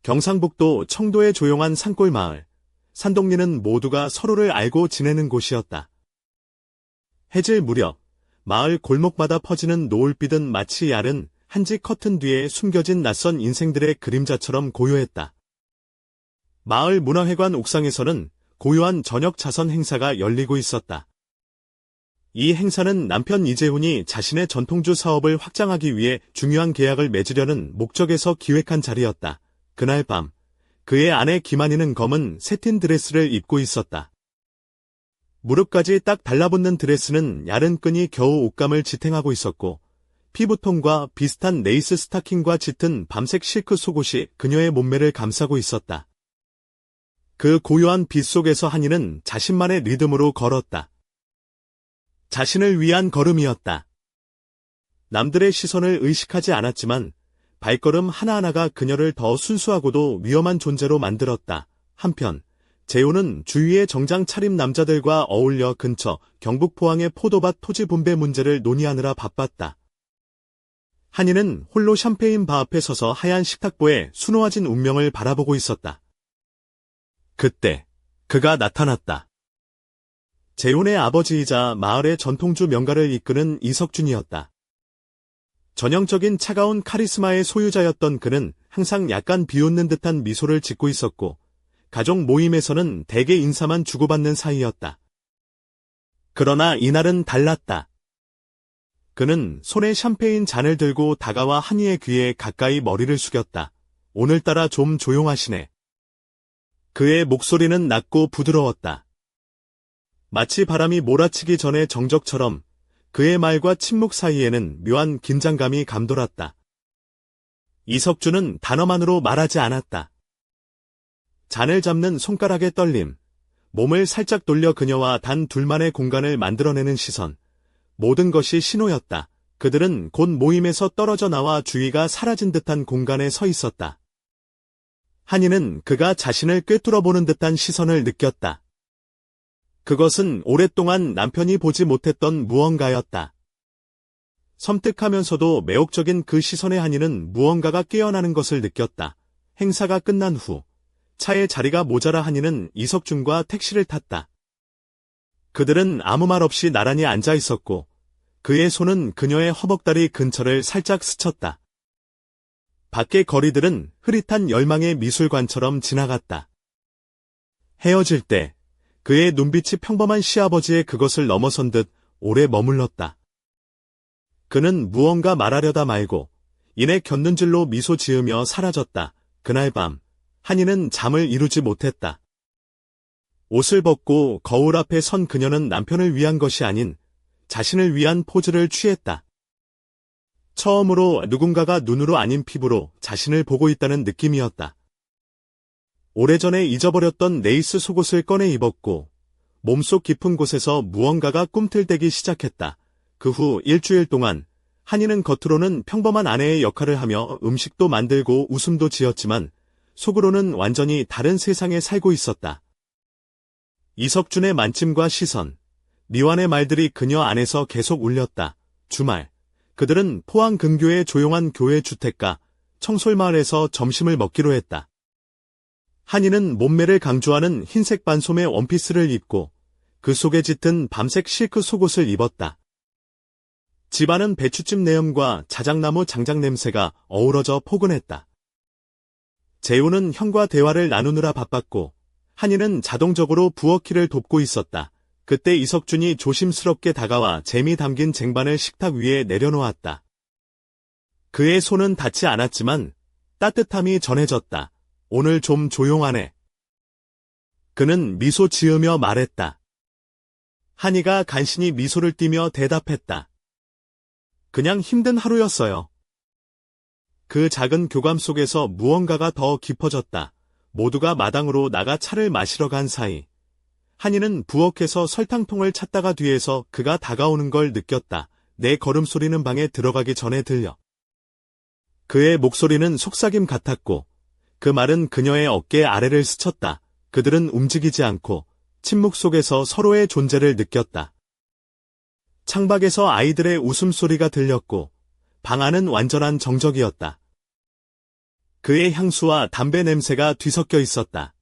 경상북도 청도의 조용한 산골 마을. 산동리는 모두가 서로를 알고 지내는 곳이었다. 해질 무렵 마을 골목마다 퍼지는 노을빛은 마치 얇은 한지 커튼 뒤에 숨겨진 낯선 인생들의 그림자처럼 고요했다. 마을 문화회관 옥상에서는 고요한 저녁 자선 행사가 열리고 있었다. 이 행사는 남편 이재훈이 자신의 전통주 사업을 확장하기 위해 중요한 계약을 맺으려는 목적에서 기획한 자리였다. 그날 밤, 그의 아내 김한희는 검은 새틴 드레스를 입고 있었다. 무릎까지 딱 달라붙는 드레스는 얇은 끈이 겨우 옷감을 지탱하고 있었고, 피부톤과 비슷한 레이스 스타킹과 짙은 밤색 실크 속옷이 그녀의 몸매를 감싸고 있었다. 그 고요한 빛 속에서 한이는 자신만의 리듬으로 걸었다. 자신을 위한 걸음이었다. 남들의 시선을 의식하지 않았지만 발걸음 하나하나가 그녀를 더 순수하고도 위험한 존재로 만들었다. 한편 재호는 주위의 정장 차림 남자들과 어울려 근처 경북 포항의 포도밭 토지 분배 문제를 논의하느라 바빴다. 한이는 홀로 샴페인 바 앞에 서서 하얀 식탁보에 수놓아진 운명을 바라보고 있었다. 그때 그가 나타났다. 재훈의 아버지이자 마을의 전통주 명가를 이끄는 이석준이었다. 전형적인 차가운 카리스마의 소유자였던 그는 항상 약간 비웃는 듯한 미소를 짓고 있었고, 가족 모임에서는 대개 인사만 주고받는 사이였다. 그러나 이날은 달랐다. 그는 손에 샴페인 잔을 들고 다가와 한이의 귀에 가까이 머리를 숙였다. 오늘따라 좀 조용하시네. 그의 목소리는 낮고 부드러웠다. 마치 바람이 몰아치기 전의 정적처럼 그의 말과 침묵 사이에는 묘한 긴장감이 감돌았다. 이석준은 단어만으로 말하지 않았다. 잔을 잡는 손가락의 떨림, 몸을 살짝 돌려 그녀와 단 둘만의 공간을 만들어내는 시선, 모든 것이 신호였다. 그들은 곧 모임에서 떨어져 나와 주위가 사라진 듯한 공간에 서 있었다. 한이는 그가 자신을 꿰뚫어보는 듯한 시선을 느꼈다. 그것은 오랫동안 남편이 보지 못했던 무언가였다. 섬뜩하면서도 매혹적인 그 시선에 한이는 무언가가 깨어나는 것을 느꼈다. 행사가 끝난 후 차에 자리가 모자라 한이는 이석준과 택시를 탔다. 그들은 아무 말 없이 나란히 앉아 있었고 그의 손은 그녀의 허벅다리 근처를 살짝 스쳤다. 밖의 거리들은 흐릿한 열망의 미술관처럼 지나갔다. 헤어질 때 그의 눈빛이 평범한 시아버지의 그것을 넘어선 듯 오래 머물렀다. 그는 무언가 말하려다 말고 이내 곁눈질로 미소 지으며 사라졌다. 그날 밤 한이는 잠을 이루지 못했다. 옷을 벗고 거울 앞에 선 그녀는 남편을 위한 것이 아닌 자신을 위한 포즈를 취했다. 처음으로 누군가가 눈으로 아닌 피부로 자신을 보고 있다는 느낌이었다. 오래전에 잊어버렸던 레이스 속옷을 꺼내 입었고 몸속 깊은 곳에서 무언가가 꿈틀대기 시작했다. 그 후 일주일 동안 한이는 겉으로는 평범한 아내의 역할을 하며 음식도 만들고 웃음도 지었지만 속으로는 완전히 다른 세상에 살고 있었다. 이석준의 만짐과 시선, 미완의 말들이 그녀 안에서 계속 울렸다. 주말, 그들은 포항 근교의 조용한 교회 주택가 청솔마을에서 점심을 먹기로 했다. 한이는 몸매를 강조하는 흰색 반소매 원피스를 입고 그 속에 짙은 밤색 실크 속옷을 입었다. 집안은 배추찜 내음과 자작나무 장작 냄새가 어우러져 포근했다. 재훈은 형과 대화를 나누느라 바빴고 한이는 자동적으로 부엌일을 돕고 있었다. 그때 이석준이 조심스럽게 다가와 재미 담긴 쟁반을 식탁 위에 내려놓았다. 그의 손은 닿지 않았지만 따뜻함이 전해졌다. 오늘 좀 조용하네. 그는 미소 지으며 말했다. 한이가 간신히 미소를 띠며 대답했다. 그냥 힘든 하루였어요. 그 작은 교감 속에서 무언가가 더 깊어졌다. 모두가 마당으로 나가 차를 마시러 간 사이 한이는 부엌에서 설탕통을 찾다가 뒤에서 그가 다가오는 걸 느꼈다. 내 걸음소리는 방에 들어가기 전에 들려. 그의 목소리는 속삭임 같았고 그 말은 그녀의 어깨 아래를 스쳤다. 그들은 움직이지 않고 침묵 속에서 서로의 존재를 느꼈다. 창밖에서 아이들의 웃음소리가 들렸고 방 안은 완전한 정적이었다. 그의 향수와 담배 냄새가 뒤섞여 있었다.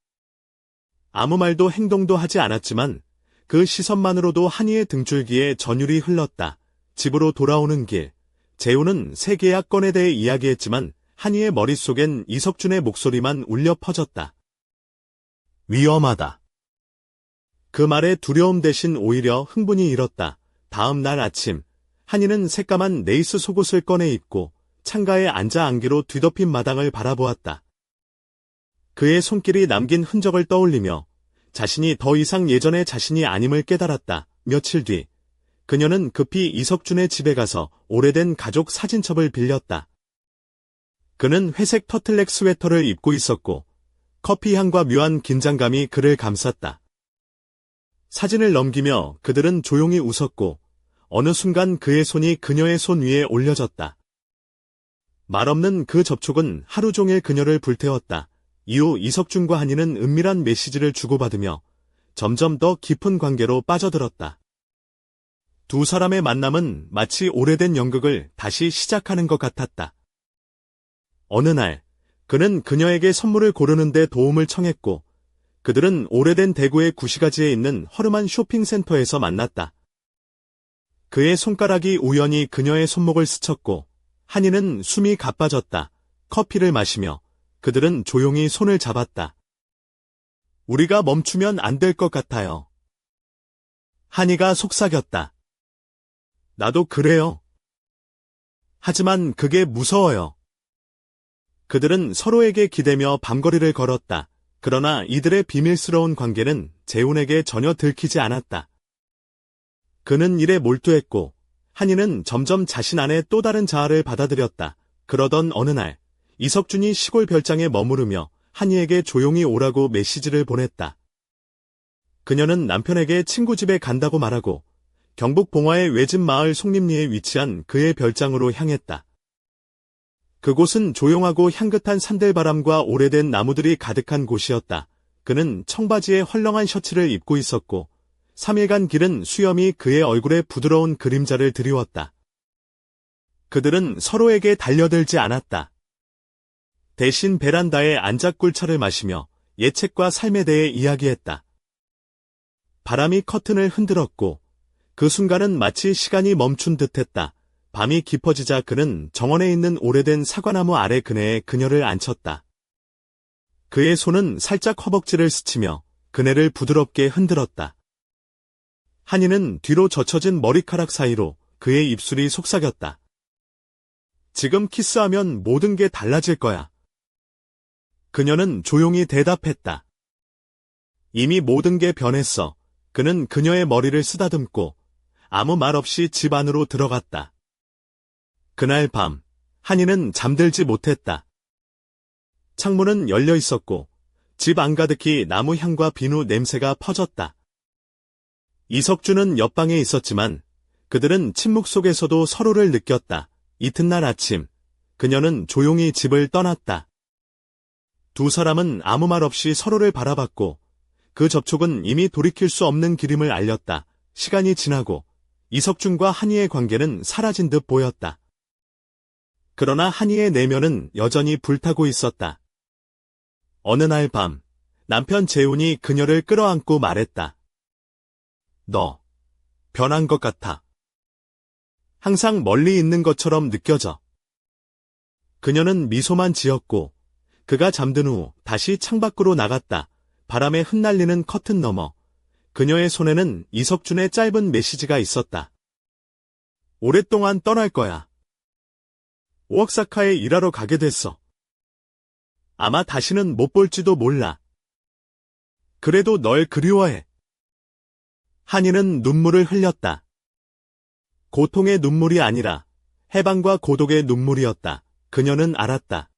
아무 말도 행동도 하지 않았지만 그 시선만으로도 한이의 등줄기에 전율이 흘렀다. 집으로 돌아오는 길, 재우는 새 계약건에 대해 이야기했지만 한이의 머릿속엔 이석준의 목소리만 울려 퍼졌다. 위험하다. 그 말에 두려움 대신 오히려 흥분이 일었다. 다음 날 아침, 한이는 새까만 레이스 속옷을 꺼내 입고 창가에 앉아 안개로 뒤덮인 마당을 바라보았다. 그의 손길이 남긴 흔적을 떠올리며 자신이 더 이상 예전의 자신이 아님을 깨달았다. 며칠 뒤, 그녀는 급히 이석준의 집에 가서 오래된 가족 사진첩을 빌렸다. 그는 회색 터틀넥 스웨터를 입고 있었고 커피 향과 묘한 긴장감이 그를 감쌌다. 사진을 넘기며 그들은 조용히 웃었고 어느 순간 그의 손이 그녀의 손 위에 올려졌다. 말없는 그 접촉은 하루 종일 그녀를 불태웠다. 이후 이석준과 한이는 은밀한 메시지를 주고받으며 점점 더 깊은 관계로 빠져들었다. 두 사람의 만남은 마치 오래된 연극을 다시 시작하는 것 같았다. 어느 날, 그는 그녀에게 선물을 고르는 데 도움을 청했고, 그들은 오래된 대구의 구시가지에 있는 허름한 쇼핑센터에서 만났다. 그의 손가락이 우연히 그녀의 손목을 스쳤고, 한이는 숨이 가빠졌다. 커피를 마시며 그들은 조용히 손을 잡았다. 우리가 멈추면 안 될 것 같아요. 한이가 속삭였다. 나도 그래요. 하지만 그게 무서워요. 그들은 서로에게 기대며 밤거리를 걸었다. 그러나 이들의 비밀스러운 관계는 재훈에게 전혀 들키지 않았다. 그는 일에 몰두했고 한이는 점점 자신 안에 또 다른 자아를 받아들였다. 그러던 어느 날 이석준이 시골 별장에 머무르며 한이에게 조용히 오라고 메시지를 보냈다. 그녀는 남편에게 친구 집에 간다고 말하고 경북 봉화의 외진 마을 송림리에 위치한 그의 별장으로 향했다. 그곳은 조용하고 향긋한 산들바람과 오래된 나무들이 가득한 곳이었다. 그는 청바지에 헐렁한 셔츠를 입고 있었고 3일간 기른 수염이 그의 얼굴에 부드러운 그림자를 드리웠다. 그들은 서로에게 달려들지 않았다. 대신 베란다에 앉아 꿀차를 마시며 예책과 삶에 대해 이야기했다. 바람이 커튼을 흔들었고 그 순간은 마치 시간이 멈춘 듯했다. 밤이 깊어지자 그는 정원에 있는 오래된 사과나무 아래 그네에 그녀를 앉혔다. 그의 손은 살짝 허벅지를 스치며 그네를 부드럽게 흔들었다. 한이는 뒤로 젖혀진 머리카락 사이로 그의 입술이 속삭였다. 지금 키스하면 모든 게 달라질 거야. 그녀는 조용히 대답했다. 이미 모든 게 변했어. 그는 그녀의 머리를 쓰다듬고 아무 말 없이 집 안으로 들어갔다. 그날 밤, 한이는 잠들지 못했다. 창문은 열려 있었고 집 안가득히 나무 향과 비누 냄새가 퍼졌다. 이석준은 옆방에 있었지만 그들은 침묵 속에서도 서로를 느꼈다. 이튿날 아침, 그녀는 조용히 집을 떠났다. 두 사람은 아무 말 없이 서로를 바라봤고 그 접촉은 이미 돌이킬 수 없는 길임을 알렸다. 시간이 지나고 이석준과 한이의 관계는 사라진 듯 보였다. 그러나 한이의 내면은 여전히 불타고 있었다. 어느 날 밤, 남편 재훈이 그녀를 끌어안고 말했다. 너, 변한 것 같아. 항상 멀리 있는 것처럼 느껴져. 그녀는 미소만 지었고 그가 잠든 후 다시 창밖으로 나갔다. 바람에 흩날리는 커튼 너머 그녀의 손에는 이석준의 짧은 메시지가 있었다. 오랫동안 떠날 거야. 오악사카에 일하러 가게 됐어. 아마 다시는 못 볼지도 몰라. 그래도 널 그리워해. 한이는 눈물을 흘렸다. 고통의 눈물이 아니라 해방과 고독의 눈물이었다. 그녀는 알았다.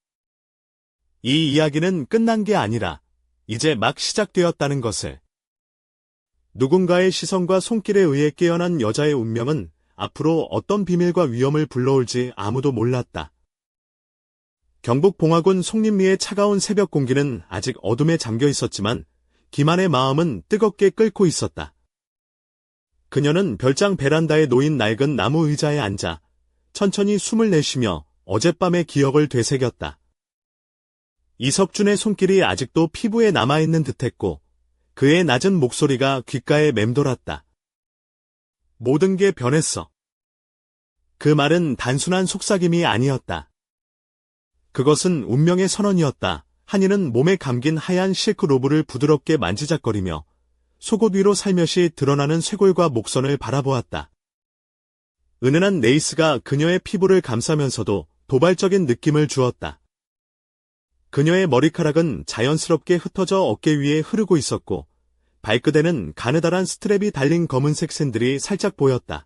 이 이야기는 끝난 게 아니라 이제 막 시작되었다는 것을. 누군가의 시선과 손길에 의해 깨어난 여자의 운명은 앞으로 어떤 비밀과 위험을 불러올지 아무도 몰랐다. 경북 봉화군 송림리의 차가운 새벽 공기는 아직 어둠에 잠겨 있었지만 김한의 마음은 뜨겁게 끓고 있었다. 그녀는 별장 베란다에 놓인 낡은 나무 의자에 앉아 천천히 숨을 내쉬며 어젯밤의 기억을 되새겼다. 이석준의 손길이 아직도 피부에 남아있는 듯했고 그의 낮은 목소리가 귓가에 맴돌았다. 모든 게 변했어. 그 말은 단순한 속삭임이 아니었다. 그것은 운명의 선언이었다. 한이는 몸에 감긴 하얀 실크 로브를 부드럽게 만지작거리며 속옷 위로 살며시 드러나는 쇄골과 목선을 바라보았다. 은은한 레이스가 그녀의 피부를 감싸면서도 도발적인 느낌을 주었다. 그녀의 머리카락은 자연스럽게 흩어져 어깨 위에 흐르고 있었고 발끝에는 가느다란 스트랩이 달린 검은색 샌들이 살짝 보였다.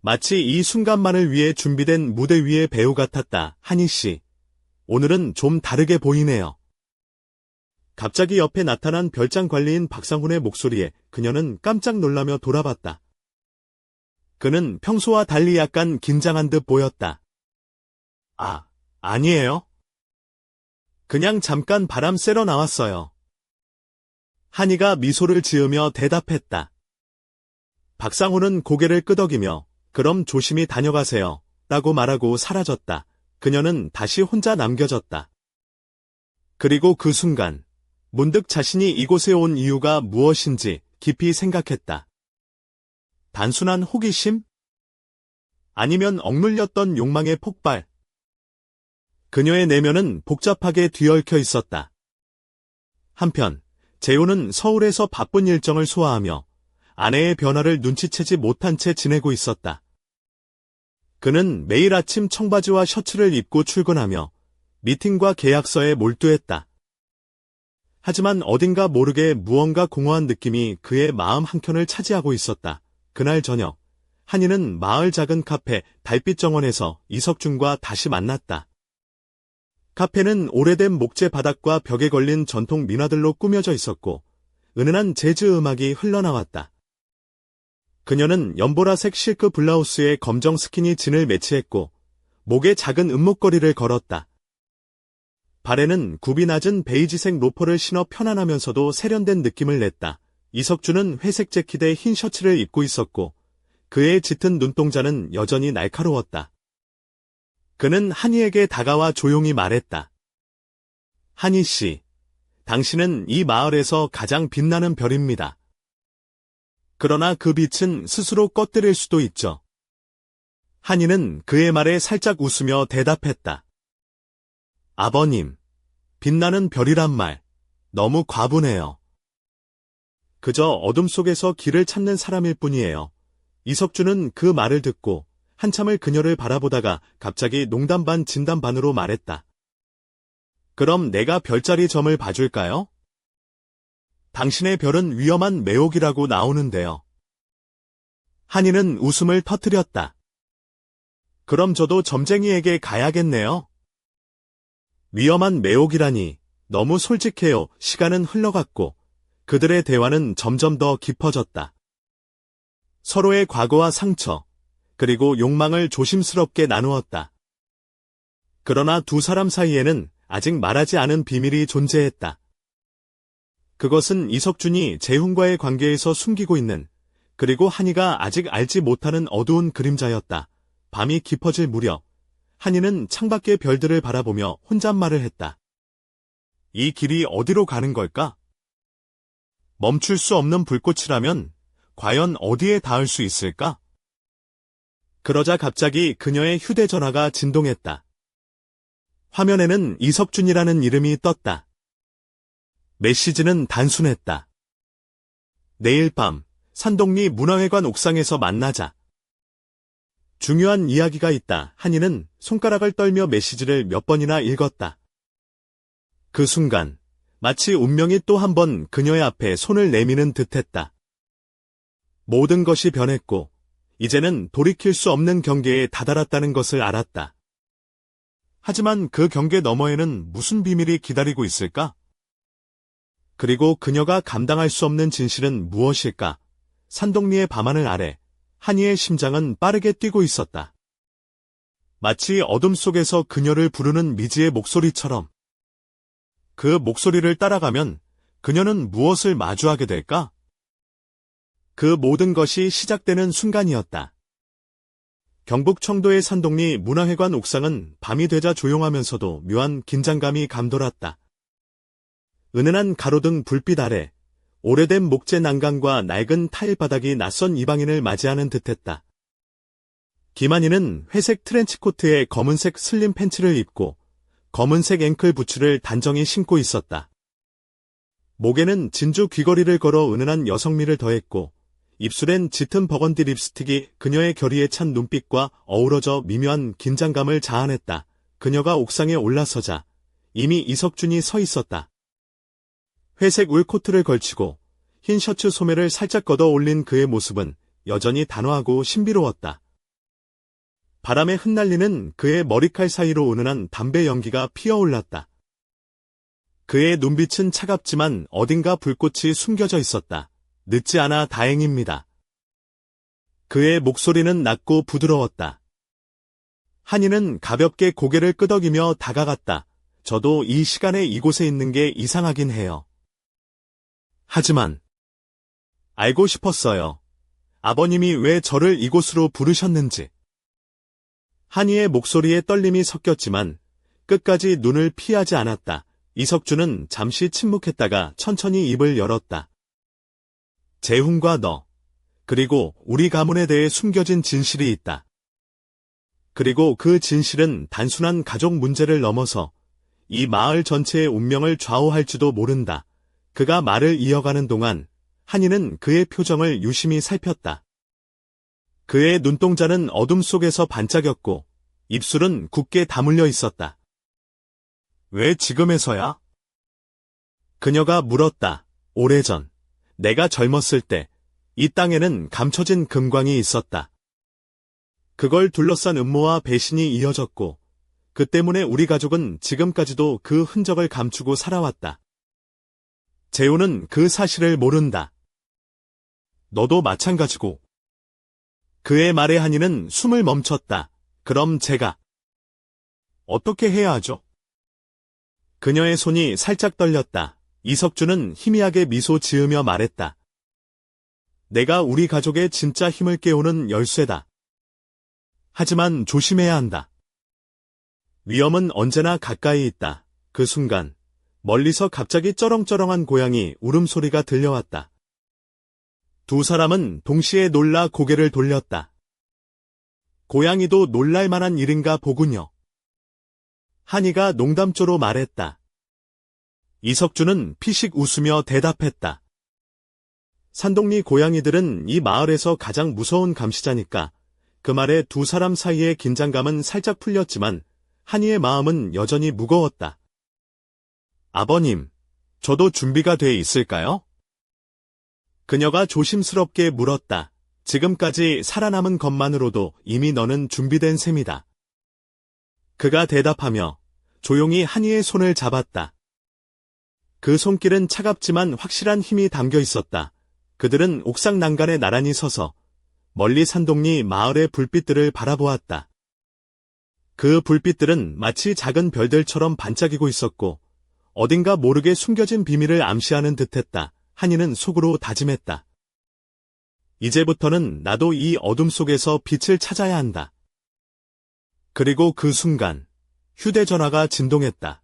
마치 이 순간만을 위해 준비된 무대 위의 배우 같았다. 한희 씨, 오늘은 좀 다르게 보이네요. 갑자기 옆에 나타난 별장 관리인 박상훈의 목소리에 그녀는 깜짝 놀라며 돌아봤다. 그는 평소와 달리 약간 긴장한 듯 보였다. 아니에요. 그냥 잠깐 바람 쐬러 나왔어요. 한이가 미소를 지으며 대답했다. 박상훈은 고개를 끄덕이며 그럼 조심히 다녀가세요. 라고 말하고 사라졌다. 그녀는 다시 혼자 남겨졌다. 그리고 그 순간 문득 자신이 이곳에 온 이유가 무엇인지 깊이 생각했다. 단순한 호기심? 아니면 억눌렸던 욕망의 폭발? 그녀의 내면은 복잡하게 뒤얽혀 있었다. 한편 재호는 서울에서 바쁜 일정을 소화하며 아내의 변화를 눈치채지 못한 채 지내고 있었다. 그는 매일 아침 청바지와 셔츠를 입고 출근하며 미팅과 계약서에 몰두했다. 하지만 어딘가 모르게 무언가 공허한 느낌이 그의 마음 한켠을 차지하고 있었다. 그날 저녁, 한이는 마을 작은 카페 달빛 정원에서 이석준과 다시 만났다. 카페는 오래된 목재 바닥과 벽에 걸린 전통 민화들로 꾸며져 있었고 은은한 재즈 음악이 흘러나왔다. 그녀는 연보라색 실크 블라우스에 검정 스키니 진을 매치했고 목에 작은 은목걸이를 걸었다. 발에는 굽이 낮은 베이지색 로퍼를 신어 편안하면서도 세련된 느낌을 냈다. 이석준은 회색 재킷에 흰 셔츠를 입고 있었고 그의 짙은 눈동자는 여전히 날카로웠다. 그는 한이에게 다가와 조용히 말했다. 한이 씨, 당신은 이 마을에서 가장 빛나는 별입니다. 그러나 그 빛은 스스로 꺼뜨릴 수도 있죠. 한이는 그의 말에 살짝 웃으며 대답했다. 아버님, 빛나는 별이란 말, 너무 과분해요. 그저 어둠 속에서 길을 찾는 사람일 뿐이에요. 이석준은 그 말을 듣고 한참을 그녀를 바라보다가 갑자기 농담 반 진담 반으로 말했다. 그럼 내가 별자리 점을 봐줄까요? 당신의 별은 위험한 매혹이라고 나오는데요. 한이는 웃음을 터뜨렸다. 그럼 저도 점쟁이에게 가야겠네요. 위험한 매혹이라니 너무 솔직해요. 시간은 흘러갔고 그들의 대화는 점점 더 깊어졌다. 서로의 과거와 상처, 그리고 욕망을 조심스럽게 나누었다. 그러나 두 사람 사이에는 아직 말하지 않은 비밀이 존재했다. 그것은 이석준이 재훈과의 관계에서 숨기고 있는, 그리고 한이가 아직 알지 못하는 어두운 그림자였다. 밤이 깊어질 무렵, 한이는 창밖의 별들을 바라보며 혼잣말을 했다. 이 길이 어디로 가는 걸까? 멈출 수 없는 불꽃이라면 과연 어디에 닿을 수 있을까? 그러자 갑자기 그녀의 휴대전화가 진동했다. 화면에는 이석준이라는 이름이 떴다. 메시지는 단순했다. 내일 밤 산동리 문화회관 옥상에서 만나자. 중요한 이야기가 있다. 한이는 손가락을 떨며 메시지를 몇 번이나 읽었다. 그 순간 마치 운명이 또 한 번 그녀의 앞에 손을 내미는 듯했다. 모든 것이 변했고 이제는 돌이킬 수 없는 경계에 다다랐다는 것을 알았다. 하지만 그 경계 너머에는 무슨 비밀이 기다리고 있을까? 그리고 그녀가 감당할 수 없는 진실은 무엇일까? 산동리의 밤하늘 아래 한이의 심장은 빠르게 뛰고 있었다. 마치 어둠 속에서 그녀를 부르는 미지의 목소리처럼. 그 목소리를 따라가면 그녀는 무엇을 마주하게 될까? 그 모든 것이 시작되는 순간이었다. 경북 청도의 산동리 문화회관 옥상은 밤이 되자 조용하면서도 묘한 긴장감이 감돌았다. 은은한 가로등 불빛 아래 오래된 목재 난간과 낡은 타일 바닥이 낯선 이방인을 맞이하는 듯했다. 김한희는 회색 트렌치코트에 검은색 슬림 팬츠를 입고 검은색 앵클 부츠를 단정히 신고 있었다. 목에는 진주 귀걸이를 걸어 은은한 여성미를 더했고 입술엔 짙은 버건디 립스틱이 그녀의 결의에 찬 눈빛과 어우러져 미묘한 긴장감을 자아냈다. 그녀가 옥상에 올라서자 이미 이석준이 서 있었다. 회색 울 코트를 걸치고 흰 셔츠 소매를 살짝 걷어 올린 그의 모습은 여전히 단호하고 신비로웠다. 바람에 흩날리는 그의 머리칼 사이로 은은한 담배 연기가 피어올랐다. 그의 눈빛은 차갑지만 어딘가 불꽃이 숨겨져 있었다. 늦지 않아 다행입니다. 그의 목소리는 낮고 부드러웠다. 한이는 가볍게 고개를 끄덕이며 다가갔다. 저도 이 시간에 이곳에 있는 게 이상하긴 해요. 하지만 알고 싶었어요. 아버님이 왜 저를 이곳으로 부르셨는지. 한이의 목소리에 떨림이 섞였지만 끝까지 눈을 피하지 않았다. 이석준은 잠시 침묵했다가 천천히 입을 열었다. 재훈과 너, 그리고 우리 가문에 대해 숨겨진 진실이 있다. 그리고 그 진실은 단순한 가족 문제를 넘어서 이 마을 전체의 운명을 좌우할지도 모른다. 그가 말을 이어가는 동안 한이는 그의 표정을 유심히 살폈다. 그의 눈동자는 어둠 속에서 반짝였고 입술은 굳게 다물려 있었다. 왜 지금에서야? 그녀가 물었다. 오래전, 내가 젊었을 때 이 땅에는 감춰진 금광이 있었다. 그걸 둘러싼 음모와 배신이 이어졌고 그 때문에 우리 가족은 지금까지도 그 흔적을 감추고 살아왔다. 재훈은 그 사실을 모른다. 너도 마찬가지고. 그의 말에 한이는 숨을 멈췄다. 그럼 제가 어떻게 해야 하죠? 그녀의 손이 살짝 떨렸다. 이석준은 희미하게 미소 지으며 말했다. 내가 우리 가족의 진짜 힘을 깨우는 열쇠다. 하지만 조심해야 한다. 위험은 언제나 가까이 있다. 그 순간 멀리서 갑자기 쩌렁쩌렁한 고양이 울음소리가 들려왔다. 두 사람은 동시에 놀라 고개를 돌렸다. 고양이도 놀랄 만한 일인가 보군요. 한이가 농담조로 말했다. 이석준은 피식 웃으며 대답했다. 산동리 고양이들은 이 마을에서 가장 무서운 감시자니까. 그 말에 두 사람 사이의 긴장감은 살짝 풀렸지만 한이의 마음은 여전히 무거웠다. 아버님, 저도 준비가 돼 있을까요? 그녀가 조심스럽게 물었다. 지금까지 살아남은 것만으로도 이미 너는 준비된 셈이다. 그가 대답하며 조용히 한이의 손을 잡았다. 그 손길은 차갑지만 확실한 힘이 담겨 있었다. 그들은 옥상 난간에 나란히 서서 멀리 산동리 마을의 불빛들을 바라보았다. 그 불빛들은 마치 작은 별들처럼 반짝이고 있었고 어딘가 모르게 숨겨진 비밀을 암시하는 듯했다. 한이는 속으로 다짐했다. 이제부터는 나도 이 어둠 속에서 빛을 찾아야 한다. 그리고 그 순간 휴대전화가 진동했다.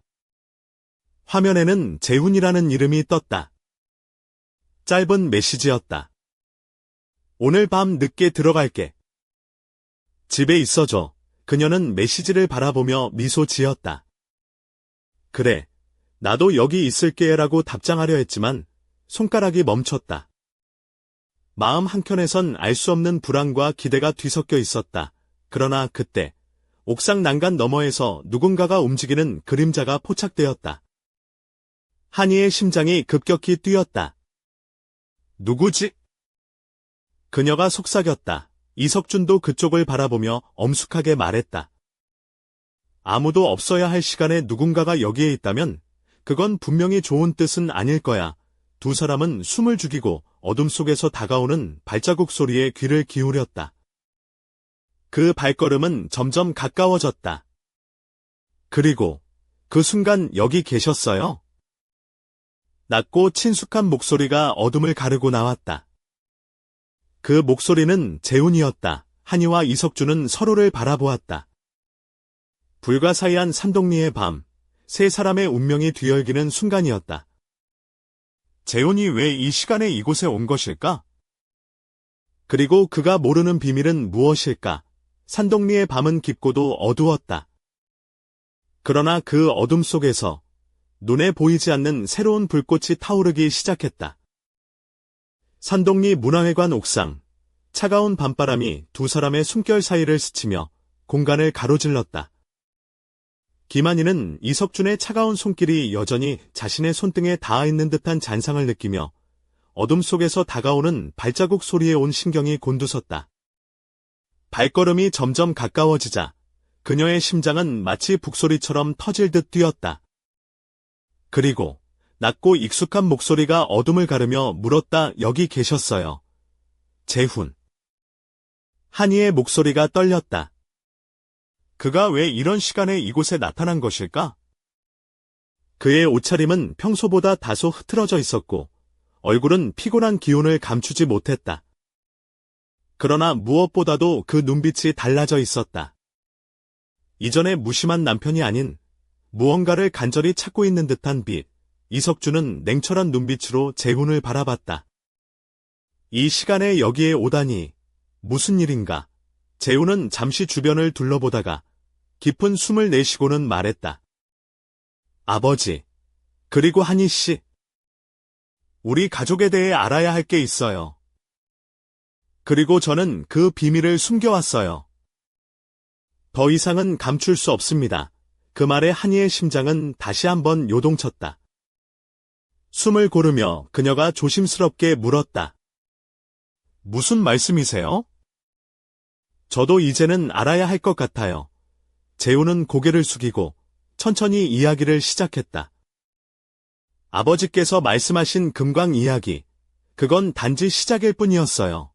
화면에는 재훈이라는 이름이 떴다. 짧은 메시지였다. 오늘 밤 늦게 들어갈게. 집에 있어줘. 그녀는 메시지를 바라보며 미소 지었다. 그래, 나도 여기 있을게 라고 답장하려 했지만 손가락이 멈췄다. 마음 한켠에선 알 수 없는 불안과 기대가 뒤섞여 있었다. 그러나 그때 옥상 난간 너머에서 누군가가 움직이는 그림자가 포착되었다. 한이의 심장이 급격히 뛰었다. 누구지? 그녀가 속삭였다. 이석준도 그쪽을 바라보며 엄숙하게 말했다. 아무도 없어야 할 시간에 누군가가 여기에 있다면 그건 분명히 좋은 뜻은 아닐 거야. 두 사람은 숨을 죽이고 어둠 속에서 다가오는 발자국 소리에 귀를 기울였다. 그 발걸음은 점점 가까워졌다. 그리고 그 순간 여기 계셨어요? 낮고 친숙한 목소리가 어둠을 가르고 나왔다. 그 목소리는 재훈이었다. 한이와 이석준은 서로를 바라보았다. 불가사의한 산동리의 밤, 세 사람의 운명이 뒤엉기는 순간이었다. 재훈이 왜 이 시간에 이곳에 온 것일까? 그리고 그가 모르는 비밀은 무엇일까? 산동리의 밤은 깊고도 어두웠다. 그러나 그 어둠 속에서 눈에 보이지 않는 새로운 불꽃이 타오르기 시작했다. 산동리 문화회관 옥상, 차가운 밤바람이 두 사람의 숨결 사이를 스치며 공간을 가로질렀다. 김한희는 이석준의 차가운 손길이 여전히 자신의 손등에 닿아 있는 듯한 잔상을 느끼며 어둠 속에서 다가오는 발자국 소리에 온 신경이 곤두섰다. 발걸음이 점점 가까워지자 그녀의 심장은 마치 북소리처럼 터질 듯 뛰었다. 그리고 낮고 익숙한 목소리가 어둠을 가르며 물었다. 여기 계셨어요. 재훈. 한이의 목소리가 떨렸다. 그가 왜 이런 시간에 이곳에 나타난 것일까? 그의 옷차림은 평소보다 다소 흐트러져 있었고 얼굴은 피곤한 기운을 감추지 못했다. 그러나 무엇보다도 그 눈빛이 달라져 있었다. 이전에 무심한 남편이 아닌 무언가를 간절히 찾고 있는 듯한 빛. 이석준은 냉철한 눈빛으로 재훈을 바라봤다. 이 시간에 여기에 오다니 무슨 일인가? 재훈은 잠시 주변을 둘러보다가 깊은 숨을 내쉬고는 말했다. 아버지, 그리고 한희 씨. 우리 가족에 대해 알아야 할 게 있어요. 그리고 저는 그 비밀을 숨겨왔어요. 더 이상은 감출 수 없습니다. 그 말에 한희의 심장은 다시 한번 요동쳤다. 숨을 고르며 그녀가 조심스럽게 물었다. 무슨 말씀이세요? 저도 이제는 알아야 할 것 같아요. 재훈은 고개를 숙이고 천천히 이야기를 시작했다. 아버지께서 말씀하신 금광 이야기, 그건 단지 시작일 뿐이었어요.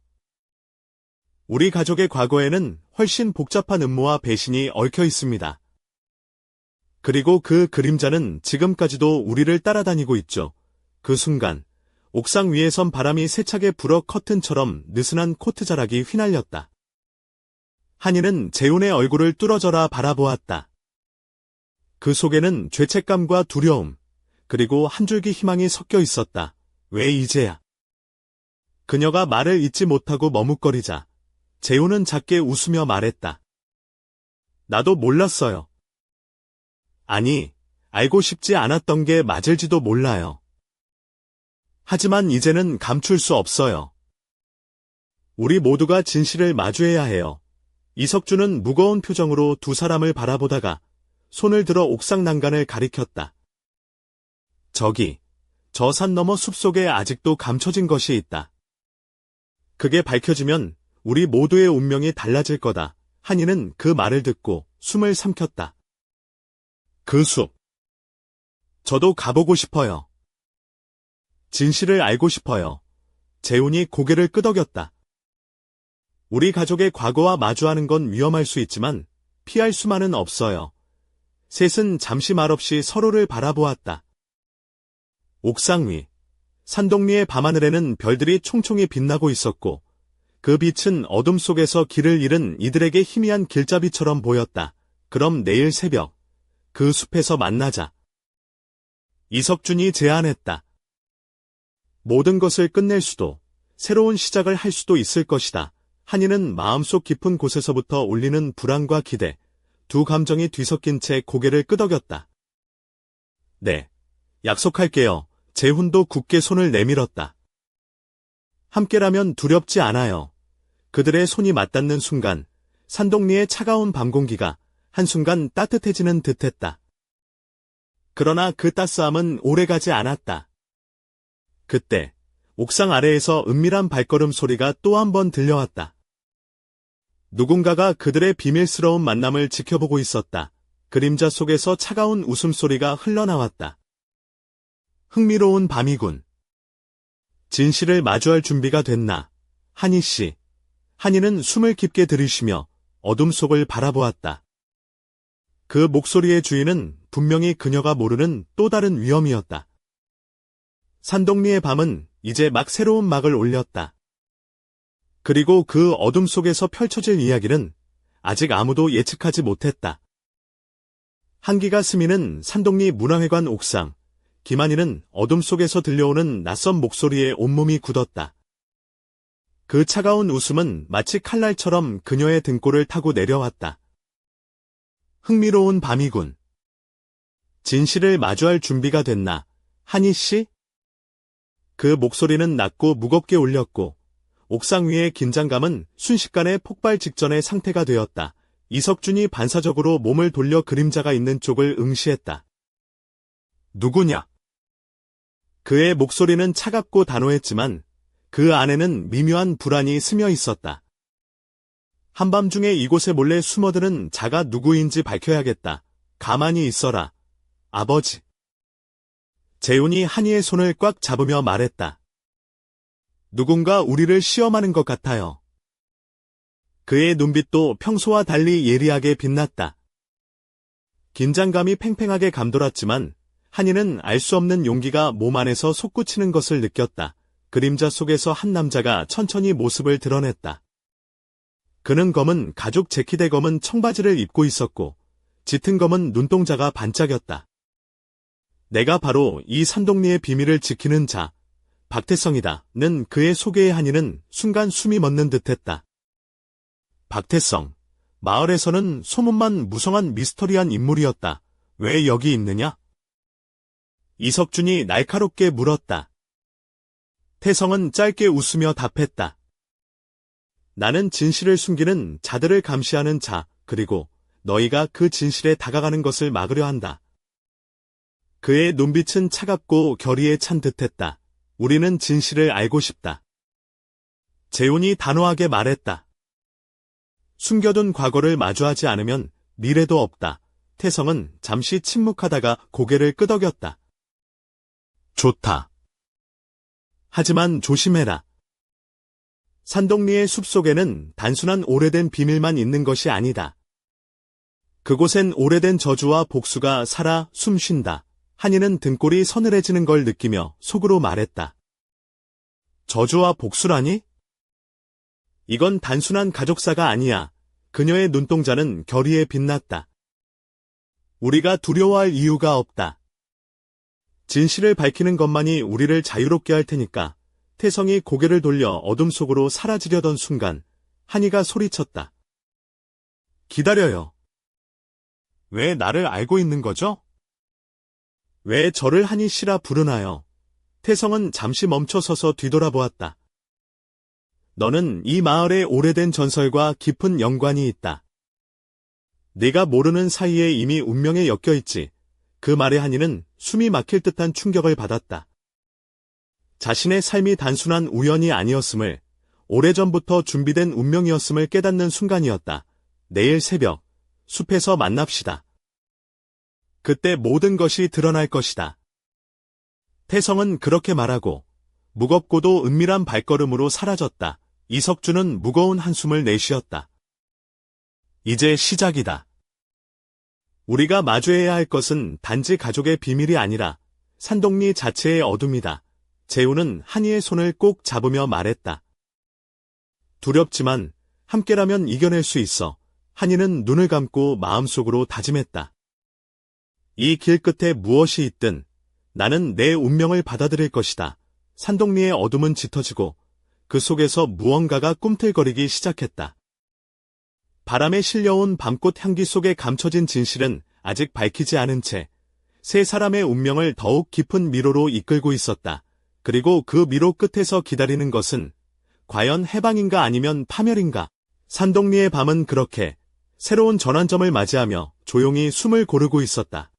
우리 가족의 과거에는 훨씬 복잡한 음모와 배신이 얽혀 있습니다. 그리고 그 그림자는 지금까지도 우리를 따라다니고 있죠. 그 순간 옥상 위에선 바람이 세차게 불어 커튼처럼 느슨한 코트 자락이 휘날렸다. 한이는 재훈의 얼굴을 뚫어져라 바라보았다. 그 속에는 죄책감과 두려움, 그리고 한 줄기 희망이 섞여 있었다. 왜 이제야? 그녀가 말을 잇지 못하고 머뭇거리자 재훈은 작게 웃으며 말했다. 나도 몰랐어요. 아니, 알고 싶지 않았던 게 맞을지도 몰라요. 하지만 이제는 감출 수 없어요. 우리 모두가 진실을 마주해야 해요. 이석준은 무거운 표정으로 두 사람을 바라보다가 손을 들어 옥상 난간을 가리켰다. 저기, 저 산 너머 숲속에 아직도 감춰진 것이 있다. 그게 밝혀지면 우리 모두의 운명이 달라질 거다. 한이는 그 말을 듣고 숨을 삼켰다. 그 숲. 저도 가보고 싶어요. 진실을 알고 싶어요. 재훈이 고개를 끄덕였다. 우리 가족의 과거와 마주하는 건 위험할 수 있지만 피할 수만은 없어요. 셋은 잠시 말없이 서로를 바라보았다. 옥상 위, 산동리의 밤하늘에는 별들이 총총히 빛나고 있었고 그 빛은 어둠 속에서 길을 잃은 이들에게 희미한 길잡이처럼 보였다. 그럼 내일 새벽, 그 숲에서 만나자. 이석준이 제안했다. 모든 것을 끝낼 수도, 새로운 시작을 할 수도 있을 것이다. 한이는 마음속 깊은 곳에서부터 울리는 불안과 기대, 두 감정이 뒤섞인 채 고개를 끄덕였다. 네, 약속할게요. 재훈도 굳게 손을 내밀었다. 함께라면 두렵지 않아요. 그들의 손이 맞닿는 순간, 산동리의 차가운 밤 공기가 한순간 따뜻해지는 듯했다. 그러나 그 따스함은 오래가지 않았다. 그때 옥상 아래에서 은밀한 발걸음 소리가 또 한 번 들려왔다. 누군가가 그들의 비밀스러운 만남을 지켜보고 있었다. 그림자 속에서 차가운 웃음소리가 흘러나왔다. 흥미로운 밤이군. 진실을 마주할 준비가 됐나? 한희 씨. 한이는 숨을 깊게 들이쉬며 어둠 속을 바라보았다. 그 목소리의 주인은 분명히 그녀가 모르는 또 다른 위험이었다. 산동리의 밤은 이제 막 새로운 막을 올렸다. 그리고 그 어둠 속에서 펼쳐질 이야기는 아직 아무도 예측하지 못했다. 한기가 스미는 산동리 문화회관 옥상, 김한이는 어둠 속에서 들려오는 낯선 목소리에 온몸이 굳었다. 그 차가운 웃음은 마치 칼날처럼 그녀의 등골을 타고 내려왔다. 흥미로운 밤이군. 진실을 마주할 준비가 됐나, 한희 씨? 그 목소리는 낮고 무겁게 울렸고, 옥상 위의 긴장감은 순식간에 폭발 직전의 상태가 되었다. 이석준이 반사적으로 몸을 돌려 그림자가 있는 쪽을 응시했다. 누구냐? 그의 목소리는 차갑고 단호했지만 그 안에는 미묘한 불안이 스며 있었다. 한밤중에 이곳에 몰래 숨어드는 자가 누구인지 밝혀야겠다. 가만히 있어라. 아버지. 재훈이 한이의 손을 꽉 잡으며 말했다. 누군가 우리를 시험하는 것 같아요. 그의 눈빛도 평소와 달리 예리하게 빛났다. 긴장감이 팽팽하게 감돌았지만 한이는 알 수 없는 용기가 몸 안에서 솟구치는 것을 느꼈다. 그림자 속에서 한 남자가 천천히 모습을 드러냈다. 그는 검은 가죽 재킷에 검은 청바지를 입고 있었고 짙은 검은 눈동자가 반짝였다. 내가 바로 이 산동리의 비밀을 지키는 자, 박태성이다. 는 그의 소개에 한이는 순간 숨이 멎는 듯했다. 박태성. 마을에서는 소문만 무성한 미스터리한 인물이었다. 왜 여기 있느냐? 이석준이 날카롭게 물었다. 태성은 짧게 웃으며 답했다. 나는 진실을 숨기는 자들을 감시하는 자, 그리고 너희가 그 진실에 다가가는 것을 막으려 한다. 그의 눈빛은 차갑고 결의에 찬 듯했다. 우리는 진실을 알고 싶다. 재훈이 단호하게 말했다. 숨겨둔 과거를 마주하지 않으면 미래도 없다. 태성은 잠시 침묵하다가 고개를 끄덕였다. 좋다. 하지만 조심해라. 산동리의 숲속에는 단순한 오래된 비밀만 있는 것이 아니다. 그곳엔 오래된 저주와 복수가 살아 숨쉰다. 한이는 등골이 서늘해지는 걸 느끼며 속으로 말했다. 저주와 복수라니? 이건 단순한 가족사가 아니야. 그녀의 눈동자는 결의에 빛났다. 우리가 두려워할 이유가 없다. 진실을 밝히는 것만이 우리를 자유롭게 할 테니까. 태성이 고개를 돌려 어둠 속으로 사라지려던 순간 한이가 소리쳤다. 기다려요. 왜 나를 알고 있는 거죠? 왜 저를 한이 씨라 부르나요? 태성은 잠시 멈춰서서 뒤돌아보았다. 너는 이 마을의 오래된 전설과 깊은 연관이 있다. 네가 모르는 사이에 이미 운명에 엮여있지. 그 말에 한이는 숨이 막힐 듯한 충격을 받았다. 자신의 삶이 단순한 우연이 아니었음을, 오래전부터 준비된 운명이었음을 깨닫는 순간이었다. 내일 새벽, 숲에서 만납시다. 그때 모든 것이 드러날 것이다. 태성은 그렇게 말하고 무겁고도 은밀한 발걸음으로 사라졌다. 이석준은 무거운 한숨을 내쉬었다. 이제 시작이다. 우리가 마주해야 할 것은 단지 가족의 비밀이 아니라 산동리 자체의 어둠이다. 재훈은 한이의 손을 꼭 잡으며 말했다. 두렵지만 함께라면 이겨낼 수 있어. 한이는 눈을 감고 마음속으로 다짐했다. 이 길 끝에 무엇이 있든 나는 내 운명을 받아들일 것이다. 산동리의 어둠은 짙어지고 그 속에서 무언가가 꿈틀거리기 시작했다. 바람에 실려온 밤꽃 향기 속에 감춰진 진실은 아직 밝히지 않은 채 세 사람의 운명을 더욱 깊은 미로로 이끌고 있었다. 그리고 그 미로 끝에서 기다리는 것은 과연 해방인가 아니면 파멸인가? 산동리의 밤은 그렇게 새로운 전환점을 맞이하며 조용히 숨을 고르고 있었다.